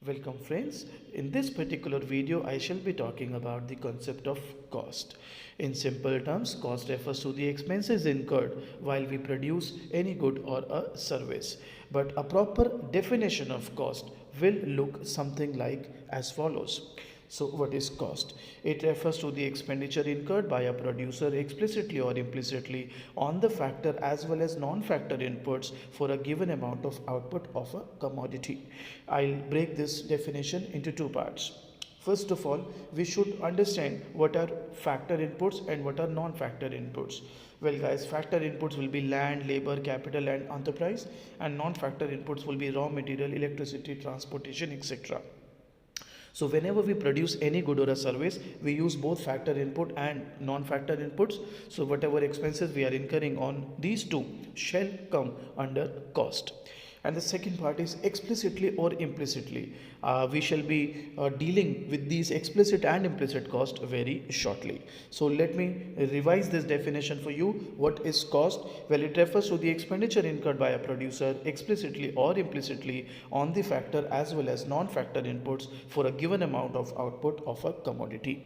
Welcome friends. In this particular video I shall be talking about the concept of cost. In simple terms, cost refers to the expenses incurred while we produce any good or a service. But a proper definition of cost will look something like as follows. So what is cost? It refers to the expenditure incurred by a producer explicitly or implicitly on the factor as well as non-factor inputs for a given amount of output of a commodity. I'll break this definition into two parts. First of all, we should understand what are factor inputs and what are non-factor inputs. Well guys, factor inputs will be land, labor, capital and enterprise, and non-factor inputs will be raw material, electricity, transportation, etc. So whenever we produce any good or a service, we use both factor input and non-factor inputs. So whatever expenses we are incurring on these two shall come under cost. And the second part is explicitly or implicitly. We shall be dealing with these explicit and implicit cost very shortly. So let me revise this definition for you. What is cost? Well, it refers to the expenditure incurred by a producer explicitly or implicitly on the factor as well as non-factor inputs for a given amount of output of a commodity.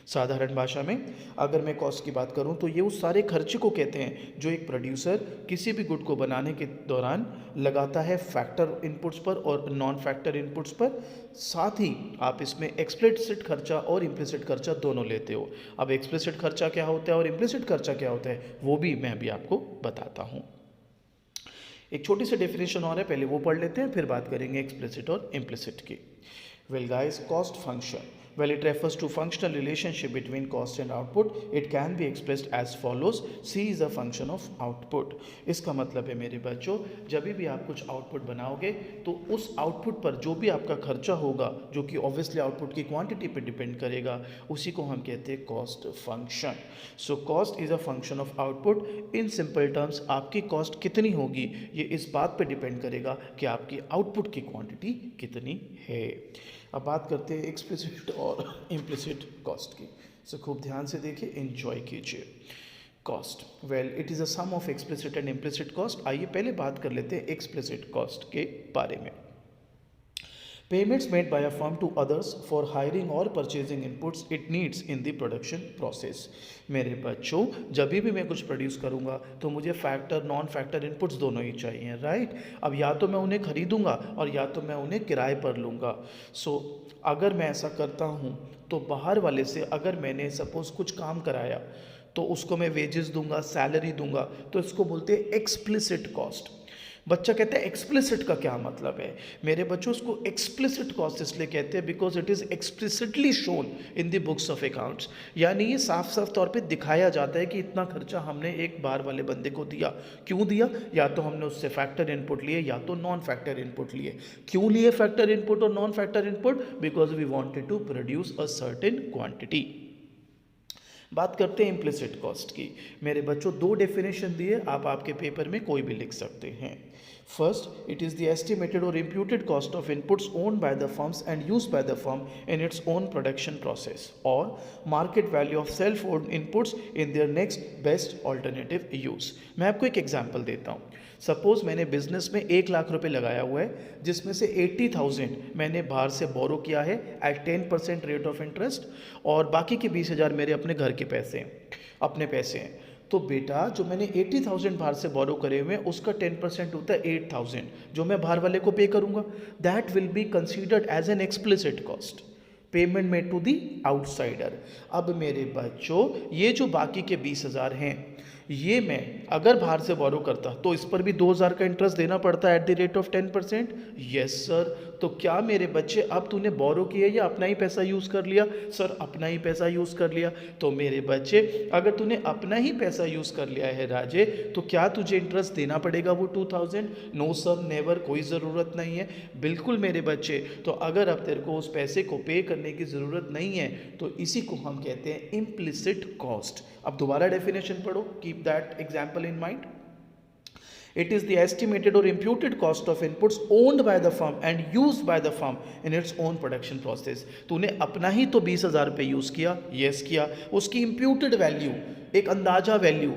साधारण भाषा में अगर मैं cost की बात करूं तो ये उस सारे खर्चे को कहते हैं जो एक प्रोड्यूसर किसी भी गुड को बनाने के दौरान लगाता है फैक्टर इनपुट्स पर और नॉन फैक्टर इनपुट्स पर। साथ ही आप इसमें एक्सप्लिसिट खर्चा और इम्प्लिसिट खर्चा दोनों लेते हो। अब एक्सप्लिसिट खर्चा क्या होता है और इम्प्लिसिट खर्चा क्या होता है वो भी मैं भी आपको बताता हूँ। एक छोटी सी डेफिनेशन और है, पहले वो पढ़ लेते हैं फिर बात करेंगे एक्सप्लिसिट और इम्प्लिसिट की। Well guys, cost function. Well, it refers to functional relationship between cost and output. It can be expressed as follows. C is a function of output. इसका मतलब है मेरे बच्चों, जब भी आप कुछ आउटपुट बनाओगे तो उस आउटपुट पर जो भी आपका खर्चा होगा, जो कि ऑब्वियसली आउटपुट की क्वांटिटी पर डिपेंड करेगा, उसी को हम कहते हैं cost function. So cost is a function of output. In simple terms आपकी कॉस्ट कितनी होगी ये इस बात पर डिपेंड करेगा कि आपकी आउटपुट की क्वांटिटी कितनी है। अब बात करते हैं एक्सप्लिसिट और इम्प्लिसिट कॉस्ट की। सो खूब ध्यान से देखिए, एंजॉय कीजिए। Cost, well it is a sum of explicit and implicit cost. आइए पहले बात कर लेते हैं एक्सप्लिसिट कॉस्ट के बारे में। Payments made by a firm to others for hiring or purchasing inputs it needs in the production process. मेरे बच्चों, जब भी मैं कुछ प्रोड्यूस करूँगा तो मुझे फैक्टर नॉन फैक्टर इनपुट्स दोनों ही चाहिए, राइट। अब या तो मैं उन्हें खरीदूंगा और या तो मैं उन्हें किराए पर लूँगा। सो अगर मैं ऐसा करता हूँ तो बाहर वाले से अगर मैंने सपोज़ कुछ काम कराया तो उसको मैं वेजेस दूंगा, सैलरी दूंगा, तो इसको बोलते हैं एक्सप्लिसिट कॉस्ट। बच्चा कहता है एक्सप्लिसिट का क्या मतलब है? मेरे बच्चों, उसको एक्सप्लिसिट कॉस्ट इसलिए कहते हैं because it is explicitly shown in the books of accounts. यानी ये साफ साफ तौर पे दिखाया जाता है कि इतना खर्चा हमने एक बार वाले बंदे को दिया। क्यों दिया? या तो हमने उससे फैक्टर इनपुट लिए या तो नॉन फैक्टर इनपुट लिए। क्यों लिए फैक्टर इनपुट और non factor input? Because we wanted to produce a certain quantity. बात करते हैं इम्प्लिसिट कॉस्ट की। मेरे बच्चों, दो डेफिनेशन दिए, आप आपके पेपर में कोई भी लिख सकते हैं। First, it is the estimated or imputed cost of inputs owned by the firms and used by the firm in its own production process, or market value of self-owned inputs in their next best alternative use. मैं आपको एक example देता हूँ। Suppose मैंने business में 1 लाख रुपए लगाया हुआ है, जिसमें से 80,000 मैंने बाहर से बोरो किया है एट 10% रेट ऑफ इंटरेस्ट, और बाकी के 20,000 मेरे अपने घर के पैसे हैं, अपने पैसे हैं। तो बेटा, जो मैंने 80,000 बाहर से बोरो करे हुए हैं उसका 10% होता है 8,000 जो मैं बाहर वाले को पे करूंगा। That will be considered as an explicit cost, payment made to the outsider. अब मेरे बच्चों, ये जो बाकी के 20,000 हैं, ये मैं अगर बाहर से बोरो करता तो इस पर भी 2,000 का इंटरेस्ट देना पड़ता है at the rate of 10%। Yes sir. तो क्या मेरे बच्चे, अब तूने बोरो किया या अपना ही पैसा यूज़ कर लिया? सर अपना ही पैसा यूज़ कर लिया। तो मेरे बच्चे, अगर तूने अपना ही पैसा यूज़ कर लिया है राजे, तो क्या तुझे इंटरेस्ट देना पड़ेगा वो 2,000? नो सर, नेवर, कोई ज़रूरत नहीं है। बिल्कुल मेरे बच्चे। तो अगर अब तेरे को उस पैसे को पे करने की ज़रूरत नहीं है तो इसी को हम कहते हैं इम्प्लिसिट कॉस्ट। अब दोबारा डेफिनेशन पढ़ो, keep that example in mind. It is the estimated or imputed cost of inputs owned by the firm and used by the firm in its own production process. तूने अपना ही तो 20,000 रुपये use किया, yes किया। उसकी imputed value, एक अंदाजा value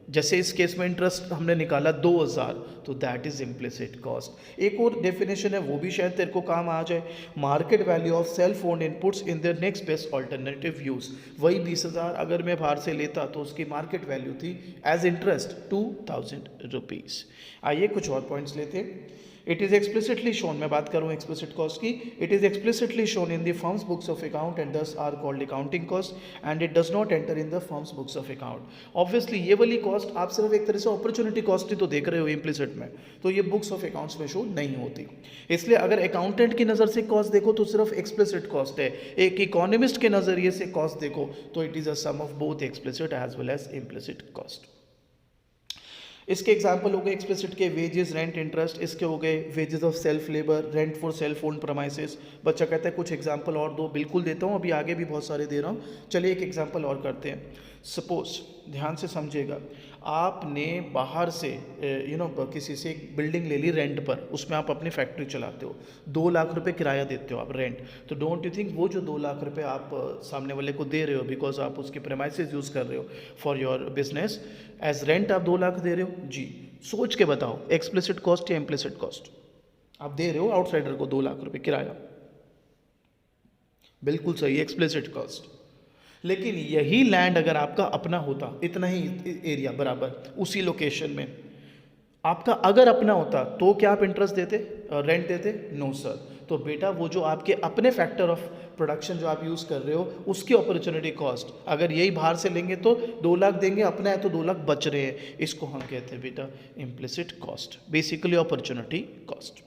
जैसे इस केस में इंटरेस्ट हमने निकाला 2000, तो दैट इज इम्प्लिसिट कॉस्ट। एक और डेफिनेशन है, वो भी शायद तेरे को काम आ जाए, market value of self owned inputs in the next best alternative use. वही 20,000 अगर मैं बाहर से लेता तो उसकी मार्केट वैल्यू थी एज इंटरेस्ट 2000 रुपीज़। आइए कुछ और पॉइंट्स लेते हैं। इट इज़ एक्सप्लिसिटली शोन, मैं बात कर रहा हूँ एक्सप्लिसिट कॉस्ट की, it is explicitly shown in the firm's books of account and these are called accounting cost and it does not enter in the firm's books of account. Obviously ये वाली cost आप सिर्फ एक तरह से opportunity cost ही तो देख रहे हो इम्प्लिसिट में, तो ये बुक्स ऑफ अकाउंट्स में शो नहीं होती। इसलिए अगर अकाउंटेंट की नज़र से कॉस्ट देखो तो सिर्फ एक्सप्लिसिट कॉस्ट है, एक इकोनॉमिस्ट के नज़रिए से कॉस्ट देखो तो it is a sum of both explicit as well as implicit cost. इसके एग्जाम्पल हो गए एक्सप्लिसिट के वेजेस, रेंट, इंटरेस्ट। इसके हो गए wages of self labour, rent for self owned premises. बच्चा कहता है कुछ एग्जाम्पल और दो, बिल्कुल देता हूँ, अभी आगे भी बहुत सारे दे रहा हूँ। चलिए एक एग्जाम्पल और करते हैं। सपोज, ध्यान से समझिएगा, आपने बाहर से किसी से एक बिल्डिंग ले ली रेंट पर, उसमें आप अपनी फैक्ट्री चलाते हो, 2 लाख रुपए किराया देते हो आप रेंट। तो डोंट यू थिंक वो जो 2 लाख रुपए आप सामने वाले को दे रहे हो बिकॉज आप उसके प्रेमाइसेस यूज़ कर रहे हो for your business, as rent आप 2 लाख दे रहे हो जी। सोच के बताओ, एक्सप्लिसिट कॉस्ट या इम्प्लिसिट कॉस्ट? आप दे रहे हो आउटसाइडर को 2 लाख रुपए किराया, बिल्कुल सही, एक्सप्लिसिट कॉस्ट। लेकिन यही लैंड अगर आपका अपना होता, इतना ही एरिया बराबर उसी लोकेशन में आपका अगर अपना होता, तो क्या आप इंटरेस्ट देते, रेंट देते? No sir. तो बेटा वो जो आपके अपने फैक्टर ऑफ प्रोडक्शन जो आप यूज़ कर रहे हो उसकी अपॉर्चुनिटी कॉस्ट, अगर यही बाहर से लेंगे तो 2 लाख देंगे, अपना है तो 2 लाख बच रहे हैं, इसको हम कहते हैं बेटा implicit cost, basically opportunity cost.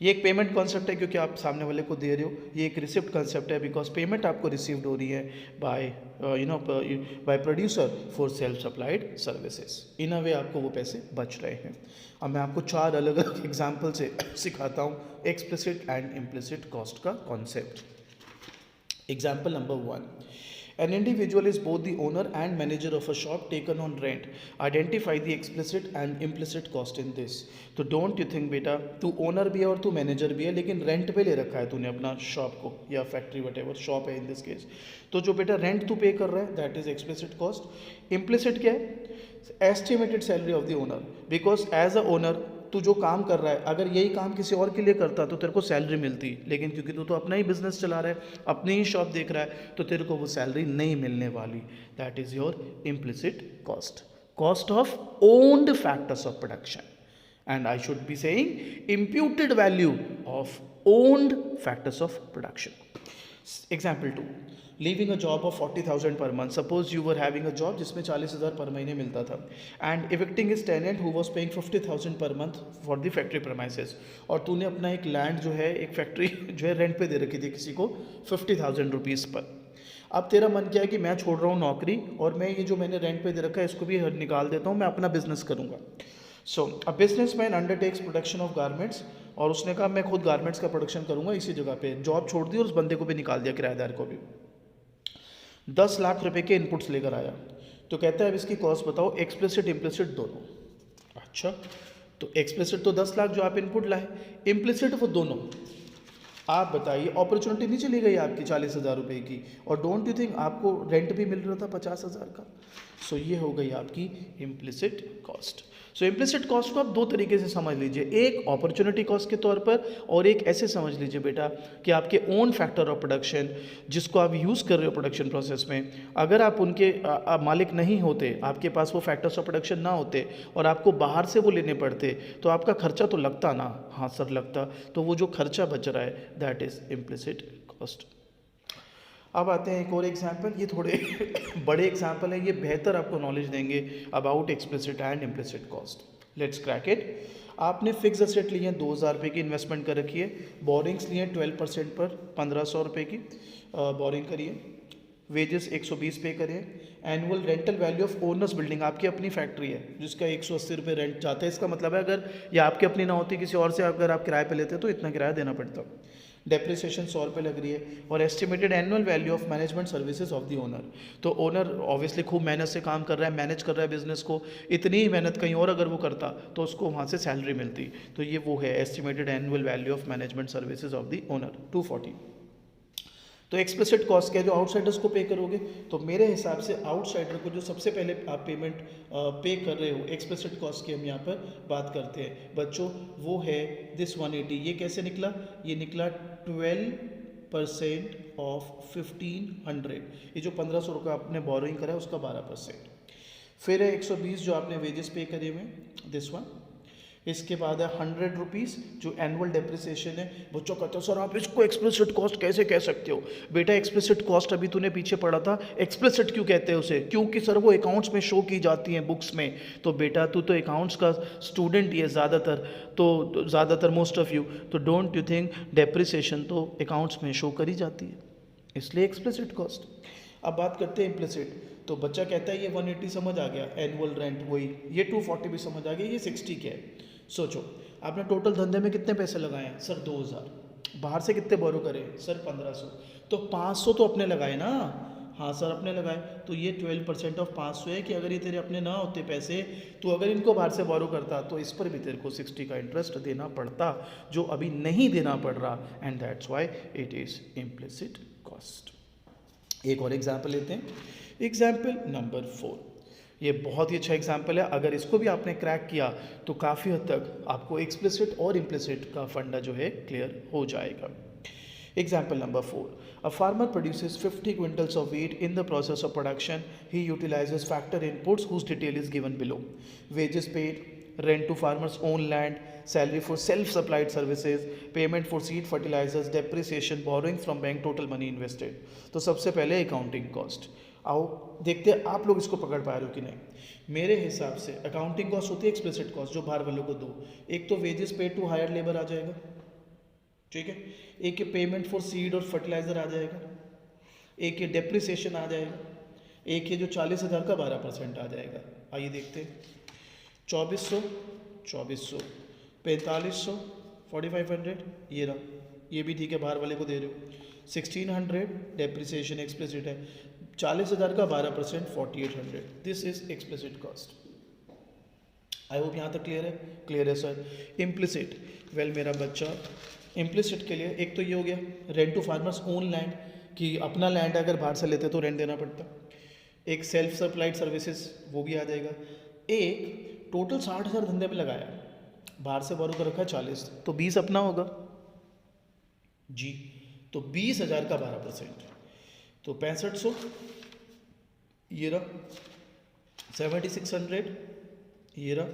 ये एक पेमेंट कॉन्सेप्ट है क्योंकि आप सामने वाले को दे रहे हो, ये एक रिसिप्ट कॉन्सेप्ट है बिकॉज पेमेंट आपको रिसीव्ड हो रही है by by producer for self supplied services. In a way आपको वो पैसे बच रहे हैं। अब मैं आपको 4 अलग अलग एग्जाम्पल से सिखाता हूँ एक्सप्लिसिट एंड इम्प्लिसिट कॉस्ट का concept. Example number 1, an individual is both the owner and manager of a shop taken on rent. Identify the explicit and implicit cost in this. तो डोंट यू थिंक बेटा तू owner भी है और तू manager भी है, लेकिन रेंट पे ले रखा है तूने अपना शॉप को या फैक्ट्री वटेवर शॉप है इन दिस केस। तो जो बेटा रेंट तू पे कर रहा है that is explicit cost. Implicit क्या है? Estimated salary of the owner, because as a owner तू जो काम कर रहा है, अगर यही काम किसी और के लिए करता तो तेरे को सैलरी मिलती, लेकिन क्योंकि तू तो अपना ही बिजनेस चला रहा है, अपनी ही शॉप देख रहा है, तो तेरे को वो सैलरी नहीं मिलने वाली। That is your implicit cost, cost of owned factors of production, and I should be saying imputed value of owned factors of production. Example 2, leaving a job of 40,000 per month. Suppose you were having a job जिसमें 40,000 per महीने मिलता था, and evicting is tenant who was paying 50,000 per month for the factory premises. और तूने अपना एक land जो है, एक फैक्ट्री जो है रेंट पे दे रखी थी किसी को 50,000 रुपीज़ पर। अब तेरा मन क्या है कि मैं छोड़ रहा हूँ नौकरी और मैं ये जो मैंने रेंट पे दे रखा है इसको भी निकाल देता हूँ, मैं अपना बिजनेस करूँगा। So a businessman undertakes production of garments, और उसने कहा मैं खुद गारमेंट्स का प्रोडक्शन करूँगा इसी जगह पे, जॉब छोड़ दी और उस बंदे को भी निकाल दिया, किराएदार को भी। 10 लाख रुपए के इनपुट्स लेकर आया, तो कहता है अब इसकी कॉस्ट बताओ, एक्सप्लिसिट इम्प्लिसिट दोनों। अच्छा, तो एक्सप्लिसिट तो 10 लाख जो आप इनपुट लाए, इम्प्लिसिट वो दोनों। आप बताइए, अपॉर्चुनिटी नहीं चली गई आपकी 40,000 रुपये की, और डोंट यू थिंक आपको रेंट भी मिल रहा था 50,000 का। सो ये हो गई आपकी इम्प्लिसिट कॉस्ट। सो इम्प्लिसिट कॉस्ट को आप 2 तरीके से समझ लीजिए, एक अपॉर्चुनिटी कॉस्ट के तौर पर, और एक ऐसे समझ लीजिए बेटा कि आपके ओन फैक्टर ऑफ प्रोडक्शन जिसको आप यूज़ कर रहे हो प्रोडक्शन प्रोसेस में, अगर आप उनके मालिक नहीं होते, आपके पास वो फैक्टर्स ऑफ प्रोडक्शन ना होते और आपको बाहर से वो लेने पड़ते, तो आपका खर्चा तो लगता ना। हाँ सर लगता। तो वो जो खर्चा बच रहा है दैट इज़ इम्प्लिसिट कॉस्ट। अब आते हैं एक और एग्जाम्पल, ये थोड़े बड़े एग्जाम्पल है, ये बेहतर आपको नॉलेज देंगे about explicit and implicit cost. Let's crack it. आपने फिक्स एसेट लिए हैं 2,000 रुपये की, इन्वेस्टमेंट कर रखी है, बोरिंग्स लिए हैं 12% पर 1,500 रुपये की बोरिंग करिए, वेजेस 120 पे करिए, annual rental value of owners building, आपकी अपनी फैक्ट्री है जिसका 180 रुपये रेंट जाता है, इसका मतलब है अगर ये आपकी अपनी ना होती किसी और से अगर आप किराए पे लेते तो इतना किराया देना पड़ता। डेप्रिसिएशन 100 रुपये लग रही है, और estimated annual value of management services of the owner. तो ओनर ऑब्वियसली खूब मेहनत से काम कर रहा है, मैनेज कर रहा है बिजनेस को, इतनी ही मेहनत कहीं और अगर वो करता तो उसको वहाँ से सैलरी मिलती। तो ये वो है estimated annual value of management services of the owner 240। तो एक्सप्लिसिट कॉस्ट क्या है, जो आउटसाइडर्स को पे करोगे। तो मेरे हिसाब से आउटसाइडर को जो सबसे पहले आप पेमेंट पे कर रहे हो एक्सप्लिसिट कॉस्ट की हम यहाँ पर बात करते हैं बच्चों, वो है दिस 180। ये कैसे निकला, ये निकला 12% ऑफ 1500। ये जो 1500 रुपये आपने बोरोइंग करा है उसका 12%। फिर है 120 जो आपने वेजेस पे करे हुए, दिस वन। इसके बाद है 100 रुपीज़ जो एनुअल डेप्रिसिएशन है। बच्चों कहते हो सर आप इसको एक्सप्लिसिट कॉस्ट कैसे कह सकते हो। बेटा एक्सप्लिसिट कॉस्ट अभी तूने पीछे पढ़ा था, एक्सप्लिसिट क्यों कहते हैं उसे, क्योंकि सर वो अकाउंट्स में शो की जाती हैं बुक्स में। तो बेटा तू तो अकाउंट्स का स्टूडेंट ही है ज़्यादातर, तो ज़्यादातर मोस्ट ऑफ यू, तो डोंट यू थिंक डेप्रिसिएशन तो अकाउंट्स में शो करी जाती है, इसलिए एक्सप्लिसिट कॉस्ट। अब बात करते हैं इम्प्लिसिट। तो बच्चा कहता है ये 180 समझ आ गया, एनुअल रेंट वही, ये 240 भी समझ आ गया, ये 60 क्या है। सोचो आपने टोटल धंधे में कितने पैसे लगाए हैं सर, 2000। बाहर से कितने बोरो करे सर, 1500। तो 500 तो अपने लगाए ना, हाँ सर अपने लगाए। तो ये 12% ऑफ 500 है कि अगर ये तेरे अपने ना होते पैसे, तो अगर इनको बाहर से बोरो करता तो इस पर भी तेरे को 60 का इंटरेस्ट देना पड़ता, जो अभी नहीं देना पड़ रहा, and that's why it is implicit cost. एक और एग्जाम्पल लेते हैं, एग्जाम्पल नंबर 4। ये बहुत ही अच्छा एग्जाम्पल है, अगर इसको भी आपने क्रैक किया तो काफ़ी हद तक आपको एक्सप्लिसिट और इम्प्लिसिट का फंडा जो है क्लियर हो जाएगा। Example number 4, a farmer produces 50 quintals of wheat in the process of production. He utilizes factor inputs whose detail is given below. Wages paid, rent to farmer's own land, salary for self-supplied services, payment for seed fertilizers, depreciation, borrowing from bank, total money invested. तो सबसे पहले accounting cost. आओ देखते हैं आप लोग इसको पकड़ पा रहे हो कि नहीं। मेरे हिसाब से अकाउंटिंग कॉस्ट होती है एक्सप्लिसिट कॉस्ट, जो बाहर वालों को दो। एक तो wages paid to hire labour आ जाएगा, ठीक है। एक ये पेमेंट फॉर सीड और फर्टिलाइजर आ जाएगा, एक ये डेप्रिसिएशन आ जाएगा, एक ये जो 40,000 का 12% आ जाएगा। आइए देखते हैं, 2400, 4500, 4500, ये रहा, ये भी ठीक है, बाहर वाले को दे रहे हो। 1600 डेप्रिसिएशन एक्सप्लिसिट है, 40,000 का 12%, 4800। This is explicit cost. I hope यहाँ तक क्लियर है, क्लियर है सर। इम्प्लिसिट, वेल मेरा बच्चा, इम्प्लिसिट के लिए एक तो ये हो गया rent to farmers own land, कि अपना लैंड अगर बाहर से लेते तो रेंट देना पड़ता। एक सेल्फ सप्लाइड सर्विसेज, वो भी आ जाएगा। एक टोटल 60,000 धंधे में लगाया, बाहर से बोरो कर रखा है 40, तो 20 अपना होगा जी, तो 20,000 का 12%, तो 6500, ये रहा 7600, ये रहा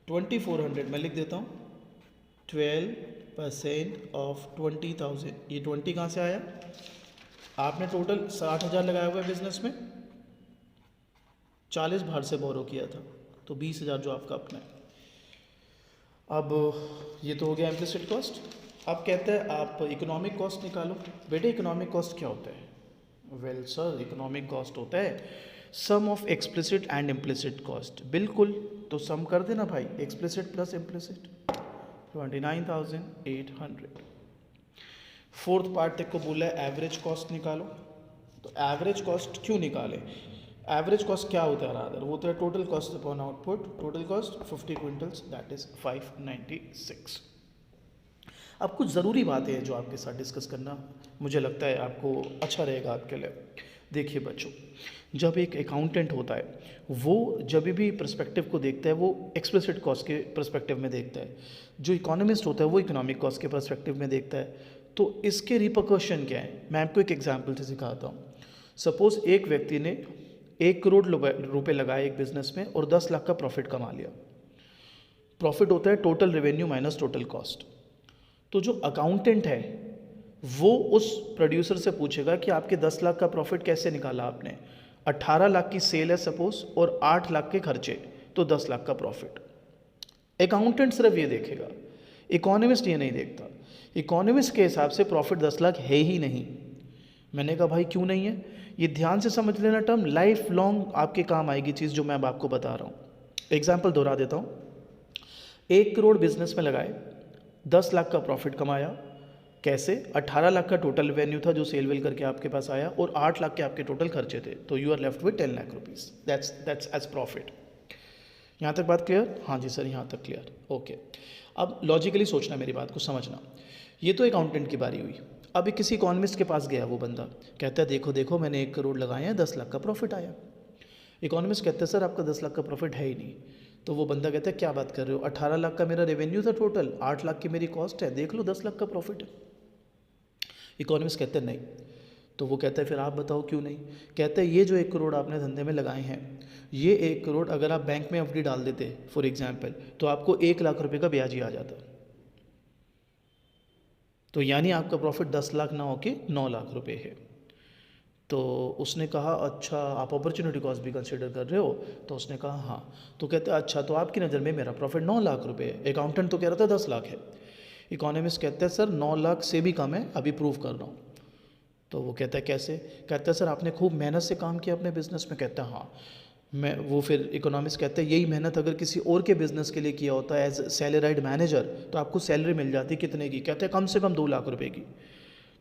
2400, मैं लिख देता हूँ 12% ऑफ 20,000। ये 20 कहाँ से आया, आपने टोटल 60,000 लगाया हुआ है बिजनेस में, 40 बाहर से बोरो किया था, तो 20,000 जो आपका अपना है। अब ये तो हो गया इम्प्लिसिट कॉस्ट। अब कहते हैं आप इकोनॉमिक कॉस्ट निकालो। बेटे इकोनॉमिक कॉस्ट क्या होता है, वेल सर इकोनॉमिक कॉस्ट होता है sum of explicit and implicit cost. बिल्कुल, तो सम कर देना भाई, explicit plus implicit, 29,800। Fourth part तक को बोला है एवरेज कॉस्ट निकालो। तो एवरेज कॉस्ट क्यों निकालें, एवरेज कॉस्ट क्या होता है रादर, वो होता है total cost upon output. Total cost 50 quintals, that is 596। अब कुछ ज़रूरी बातें हैं जो आपके साथ डिस्कस करना मुझे लगता है आपको अच्छा रहेगा आपके लिए। देखिए बच्चों, जब एक अकाउंटेंट होता है वो जब भी पर्सपेक्टिव को देखता है वो एक्सप्लिसिट कॉस्ट के पर्सपेक्टिव में देखता है, जो इकोनॉमिस्ट होता है वो इकोनॉमिक कॉस्ट के पर्सपेक्टिव में देखता है। तो इसके रिपरकशन क्या है, मैं आपको एक एग्जांपल से सिखाता हूँ। सपोज़ एक व्यक्ति ने 1 करोड़ रुपए लगाए एक बिजनेस में और 10 लाख का प्रॉफिट कमा लिया। प्रॉफिट होता है total revenue minus total cost. तो जो अकाउंटेंट है वो उस प्रोड्यूसर से पूछेगा कि आपके 10 लाख का प्रॉफिट कैसे निकाला आपने। 18 लाख की सेल है सपोज और 8 लाख के खर्चे, तो 10 लाख का प्रॉफिट। अकाउंटेंट सिर्फ ये देखेगा, इकोनॉमिस्ट ये नहीं देखता। इकोनॉमिस्ट के हिसाब से प्रॉफिट 10 लाख है ही नहीं। मैंने कहा भाई क्यों नहीं है, ये ध्यान से समझ लेना, टर्म लाइफ लॉन्ग आपके काम आएगी चीज़ जो मैं अब आपको बता रहा हूँ। एग्जाम्पल दोहरा देता हूँ। 1 करोड़ बिजनेस में लगाए, 10 लाख का प्रॉफिट कमाया। कैसे, 18 लाख का टोटल रेवेन्यू था जो सेल वेल करके आपके पास आया और 8 लाख के आपके टोटल खर्चे थे, तो you are left with 10 lakh rupees, that's as profit. यहाँ तक बात क्लियर? हाँ जी सर, यहाँ तक क्लियर, ओके। अब लॉजिकली सोचना, मेरी बात को समझना। ये तो अकाउंटेंट की बारी हुई। अभी किसी इकोनॉमिस्ट के पास गया वो बंदा, कहता है देखो देखो मैंने 1 करोड़ लगाए हैं, 10 लाख का प्रॉफिट आया। इकोनॉमिस्ट कहते हैं सर आपका 10 लाख का प्रॉफिट है ही नहीं। तो वो बंदा कहता है क्या बात कर रहे हो, 18 लाख का मेरा रेवेन्यू था टोटल, 8 लाख की मेरी कॉस्ट है, देख लो 10 लाख का प्रॉफिट है। इकोनॉमिस्ट कहते हैं नहीं। तो वो कहता है फिर आप बताओ क्यों नहीं। कहता है ये जो 1 करोड़ आपने धंधे में लगाए हैं, ये 1 करोड़ अगर आप बैंक में एफडी डाल देते फॉर एग्जाम्पल, तो आपको 1 लाख रुपए का ब्याज ही आ जाता। तो यानी आपका प्रॉफिट 10 लाख ना होके 9 लाख रुपए है। तो उसने कहा अच्छा आप अपॉर्चुनिटी कॉस्ट भी कंसिडर कर रहे हो। तो उसने कहा हाँ। तो कहते हैं अच्छा तो आपकी नज़र में मेरा प्रॉफिट 9 लाख रुपए है, अकाउंटेंट तो कह रहा था 10 लाख है। इकोनॉमिस्ट कहते हैं सर 9 लाख से भी कम है, अभी प्रूव कर रहा हूँ। तो वो कहता है कैसे। कहता है सर आपने खूब मेहनत से काम किया अपने बिजनेस में। कहता है हाँ। मैं वो फिर इकोनॉमिस्ट कहते हैं यही मेहनत अगर किसी और के बिजनेस के लिए किया होता एज सैलराइड मैनेजर तो आपको सैलरी मिल जाती कितने की। कहते हैं कम से कम 2 लाख रुपए की।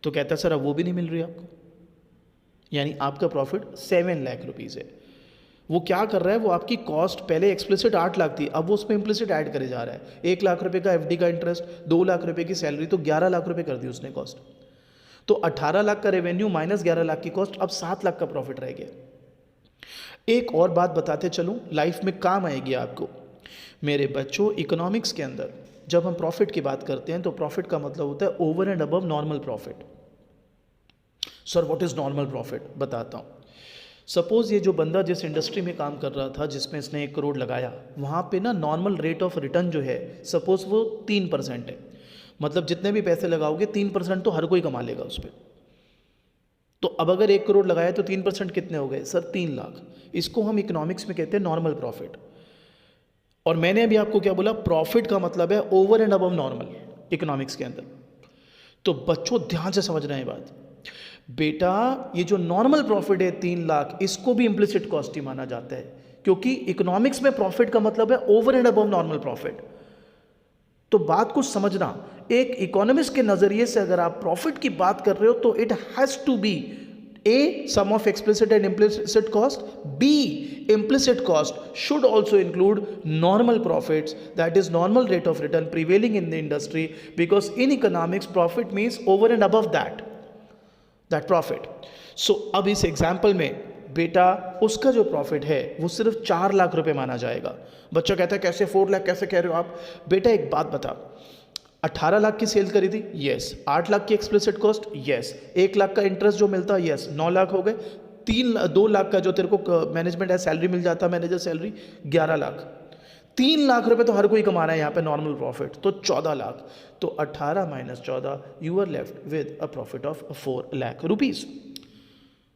तो कहता है सर अब वो भी नहीं मिल रही आपको, यानी आपका प्रॉफिट 7 लाख रुपीज़ है। वो क्या कर रहा है, वो आपकी कॉस्ट पहले एक्सप्लिसिट 8 लाख थी, अब वो उसमें इम्प्लिसिट ऐड करे जा रहा है। 1 लाख रुपए का एफडी का इंटरेस्ट, 2 लाख रुपए की सैलरी, तो 11 लाख रुपए कर दी उसने कॉस्ट। तो 18 लाख का रेवेन्यू माइनस 11 लाख की कॉस्ट, अब 7 लाख का प्रॉफिट रह गया। एक और बात बताते चलूं, लाइफ में काम आएगी आपको। मेरे बच्चों इकोनॉमिक्स के अंदर जब हम प्रॉफिट की बात करते हैं तो प्रॉफिट का मतलब होता है over and above normal profit. Sir what is normal profit, बताता हूं। सपोज ये जो बंदा जिस इंडस्ट्री में काम कर रहा था जिसमें इसने 1 करोड़ लगाया, वहां पे ना नॉर्मल रेट ऑफ रिटर्न जो है सपोज वो 3% है। मतलब जितने भी पैसे लगाओगे 3% तो हर कोई कमा लेगा उस पर। तो अब अगर 1 करोड़ लगाया तो 3% कितने हो गए सर, 3 लाख। इसको हम इकोनॉमिक्स में कहते हैं नॉर्मल प्रॉफिट। और मैंने अभी आपको क्या बोला, प्रॉफिट का मतलब है over and above normal economics के अंदर। तो बच्चों ध्यान से समझना है बात। बेटा ये जो नॉर्मल प्रॉफिट है 3 लाख, इसको भी इम्प्लिसिट कॉस्ट ही माना जाता है, क्योंकि इकोनॉमिक्स में प्रॉफिट का मतलब है over and above normal profit. तो बात को समझना, एक इकोनॉमिस्ट के नजरिए से अगर आप प्रॉफिट की बात कर रहे हो तो it has to be A, sum of explicit and implicit cost. B, implicit cost should also include normal profits, that is normal rate of return prevailing in the industry, because in economics profit means over and above that profit. So अब इस example में बेटा उसका जो profit है वो सिर्फ 4 लाख रुपए माना जाएगा। बच्चा कहता है कैसे 4 लाख कैसे कह रहे हो आप। बेटा एक बात बता, 18 लाख की सेल करी थी, यस। 8 लाख की एक्सप्लिसिट कॉस्ट, यस। 1 लाख का इंटरेस्ट जो मिलता, यस। 9 लाख हो गए। 2 लाख का जो तेरे को मैनेजमेंट है सैलरी मिल जाता, मैनेजर सैलरी, 11 लाख। 3 लाख रुपए तो हर कोई कमा रहा है यहाँ पे नॉर्मल प्रॉफिट, तो 14 लाख। तो 18 minus 14 you are left with a profit of 4 lakh rupees.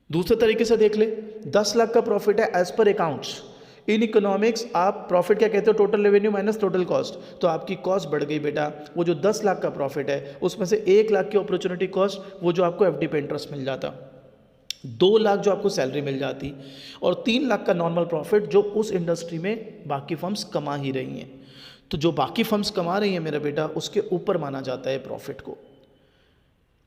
दूसरे तरीके से देख ले, 10 लाख का प्रॉफिट है as per accounts. In economics आप प्रॉफिट क्या कहते हो, total revenue minus total cost. तो आपकी कॉस्ट बढ़ गई बेटा, वो जो 10 लाख का प्रॉफिट है उसमें से 1 लाख की अपॉर्चुनिटी कॉस्ट, वो जो आपको एफडी पे इंटरेस्ट मिल जाता, 2 लाख जो आपको सैलरी मिल जाती, और 3 लाख का नॉर्मल प्रॉफिट जो उस इंडस्ट्री में बाकी फर्म्स कमा ही रही हैं। तो जो बाकी फर्म्स कमा रही हैं मेरा बेटा, उसके ऊपर माना जाता है प्रॉफिट को।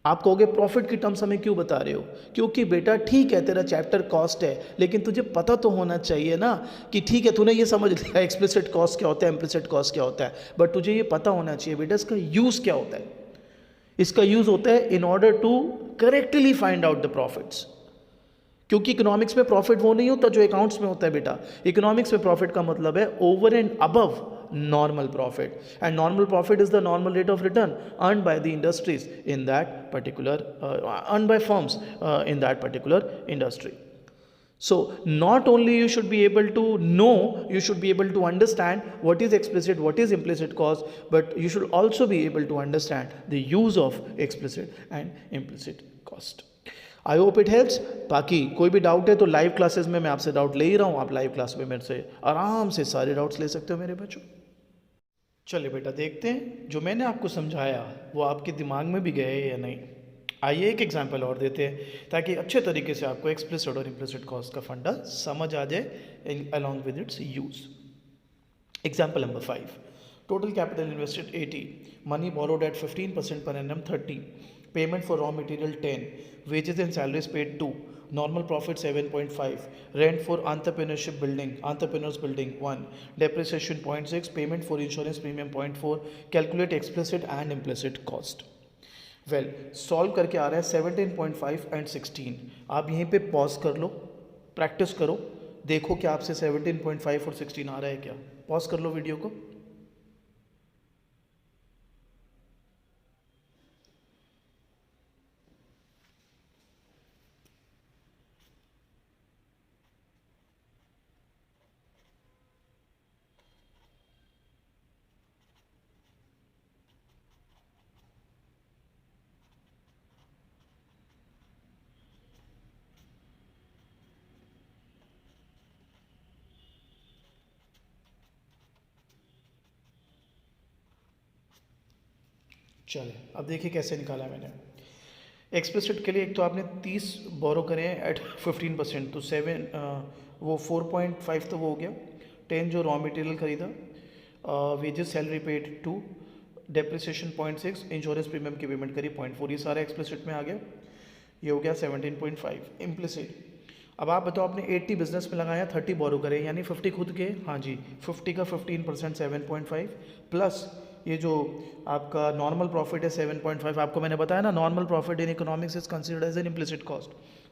आप कहोगे प्रॉफिट की टर्म्स हमें क्यों बता रहे हो, क्योंकि बेटा ठीक है तेरा चैप्टर कॉस्ट है, लेकिन तुझे पता तो होना चाहिए ना कि ठीक है तूने ये समझ लिया एक्सप्लिसिट कॉस्ट क्या होता है, इम्प्लिसिट कॉस्ट क्या होता है, बट तुझे ये पता होना चाहिए बेटा इसका यूज़ क्या होता है। इसका यूज़ होता है in order to correctly find out the profits, क्योंकि इकोनॉमिक्स में प्रॉफिट वो नहीं होता जो अकाउंट्स में होता है बेटा। इकोनॉमिक्स में प्रॉफिट का मतलब है over and above normal profit, and normal profit is the normal rate of return earned by the industries in that particular earned by firms in that particular industry. So not only you should be able to know, you should be able to understand what is explicit, what is implicit cost, but you should also be able to understand the use of explicit and implicit cost. I hope it helps. बाकी कोई भी doubt है तो live classes में मैं आपसे doubt ले ही रहा हूँ, आप लाइव क्लास में मेरे से आराम से सारे डाउट्स ले सकते हो मेरे बच्चों। चलिए बेटा देखते हैं जो मैंने आपको समझाया वो आपके दिमाग में भी गए या नहीं। आइए एक एग्जांपल और देते हैं ताकि अच्छे तरीके से आपको एक्सप्लिसिट और इम्प्लिसिट कॉस्ट का फंडा समझ आ जाए along with its use. Example number 5, total capital invested 80, money borrowed at 15% per annum 30, payment for raw material 10, wages and salaries paid 2, normal profit 7.5, rent for entrepreneurship building, entrepreneurs building 1, depreciation 0.6, payment for insurance premium 0.4, calculate explicit and implicit cost। Well solve करके आ रहा है 17.5 and 16। आप यहीं पे pause कर लो, practice करो, देखो कि आपसे 17.5 और 16 आ रहा है क्या। पॉज कर लो वीडियो को। चलिए अब देखिए कैसे निकाला मैंने। एक्सप्लिसिट के लिए एक तो आपने 30 बोरो करे हैं एट 15%, तो 4.5 तो वो हो गया। 10 जो रॉ मटेरियल खरीदा, wages salary paid 2, depreciation 0.6, insurance premium की पेमेंट करी 0.4, ये सारा एक्सप्लिसिट में आ गया। ये हो गया 17.5 इम्प्लिसिट। अब आप बताओ, आपने 80 बिजनेस में लगाया, 30 बोरो करे, यानी 50 खुद के। हाँ जी, 50 का 15% 7.5 प्लस ये जो आपका नॉर्मल प्रॉफिट है 7.5, आपको मैंने बताया ना normal profit in economics is considered as an implicit cost,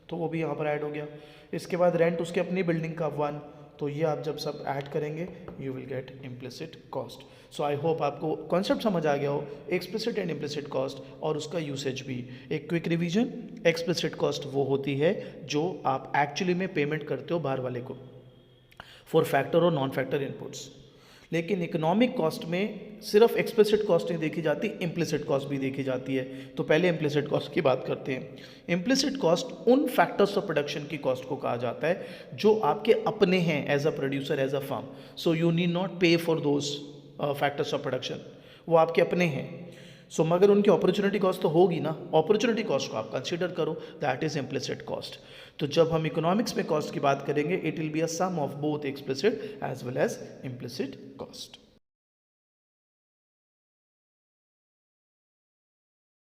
तो वो भी यहाँ पर ऐड हो गया। इसके बाद रेंट उसके अपनी बिल्डिंग का 1, तो ये आप जब सब ऐड करेंगे you will get implicit cost. So I hope आपको कॉन्सेप्ट समझ आ गया हो, एक्सप्लिसिट एंड इम्प्लिसिट कॉस्ट और उसका यूसेज भी। एक क्विक रिवीजन, एक्सप्लिसिट कॉस्ट वो होती है जो आप एक्चुअली में पेमेंट करते हो बाहर वाले को फॉर फैक्टर और नॉन फैक्टर इनपुट्स। लेकिन इकोनॉमिक कॉस्ट में सिर्फ एक्सप्लिसिट कॉस्ट नहीं देखी जाती, इम्प्लिसिट कॉस्ट भी देखी जाती है। तो पहले इम्प्लिसिट कॉस्ट की बात करते हैं। इम्प्लिसिट कॉस्ट उन फैक्टर्स ऑफ प्रोडक्शन की कॉस्ट को कहा जाता है जो आपके अपने हैं as a producer, as a firm, so you need not pay for those factors of production, वो आपके अपने हैं। सो मगर उनकी अपॉर्चुनिटी कॉस्ट तो होगी ना, अपॉर्चुनिटी कॉस्ट को आप कंसीडर करो, दैट इज इम्प्लिसिट कॉस्ट। तो जब हम इकोनॉमिक्स में कॉस्ट की बात करेंगे, it will be a sum of both explicit as well as implicit cost.